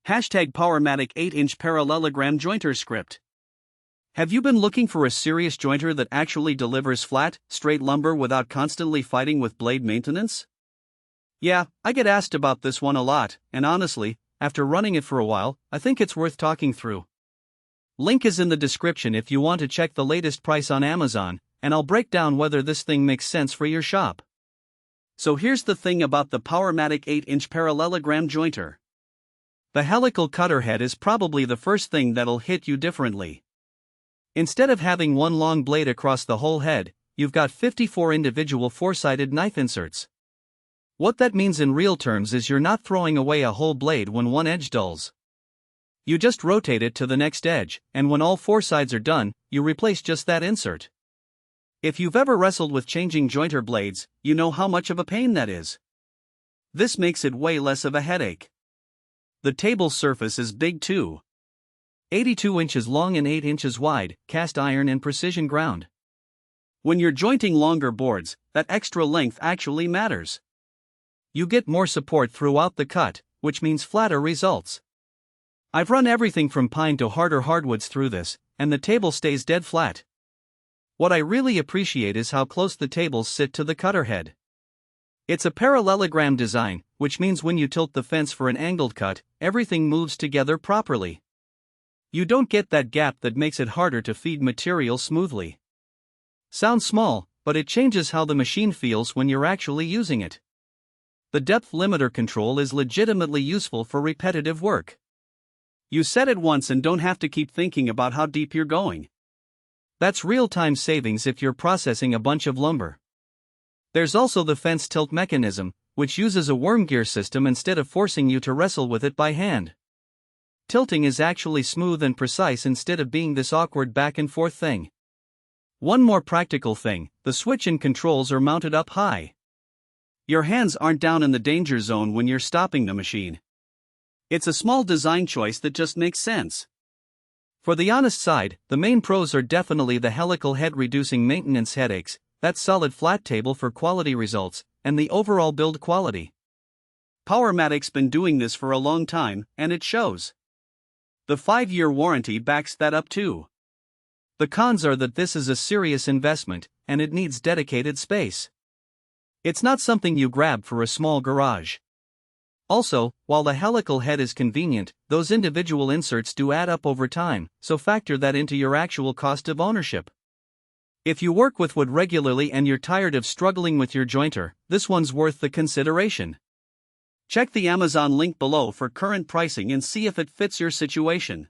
Hashtag Powermatic 8-inch parallelogram jointer script. Have you been looking for a serious jointer that actually delivers flat, straight lumber without constantly fighting with blade maintenance? Yeah, I get asked about this one a lot, and honestly, after running it for a while, I think it's worth talking through. Link is in the description if you want to check the latest price on Amazon, and I'll break down whether this thing makes sense for your shop. So here's the thing about the Powermatic 8-inch parallelogram jointer. The helical cutter head is probably the first thing that'll hit you differently. Instead of having one long blade across the whole head, you've got 54 individual four-sided knife inserts. What that means in real terms is you're not throwing away a whole blade when one edge dulls. You just rotate it to the next edge, and when all four sides are done, you replace just that insert. If you've ever wrestled with changing jointer blades, you know how much of a pain that is. This makes it way less of a headache. The table's surface is big too. 82 inches long and 8 inches wide, cast iron and precision ground. When you're jointing longer boards, that extra length actually matters. You get more support throughout the cut, which means flatter results. I've run everything from pine to harder hardwoods through this, and the table stays dead flat. What I really appreciate is how close the tables sit to the cutter head. It's a parallelogram design, which means when you tilt the fence for an angled cut, everything moves together properly. You don't get that gap that makes it harder to feed material smoothly. Sounds small, but it changes how the machine feels when you're actually using it. The depth limiter control is legitimately useful for repetitive work. You set it once and don't have to keep thinking about how deep you're going. That's real-time savings if you're processing a bunch of lumber. There's also the fence tilt mechanism, which uses a worm gear system instead of forcing you to wrestle with it by hand. Tilting is actually smooth and precise instead of being this awkward back and forth thing. One more practical thing, the switch and controls are mounted up high. Your hands aren't down in the danger zone when you're stopping the machine. It's a small design choice that just makes sense. For the honest side, the main pros are definitely the helical head reducing maintenance headaches, that solid flat table for quality results, and the overall build quality. Powermatic's been doing this for a long time, and it shows. The 5-year warranty backs that up too. The cons are that this is a serious investment, and it needs dedicated space. It's not something you grab for a small garage. Also, while the helical head is convenient, those individual inserts do add up over time, so factor that into your actual cost of ownership. If you work with wood regularly and you're tired of struggling with your jointer, this one's worth the consideration. Check the Amazon link below for current pricing and see if it fits your situation.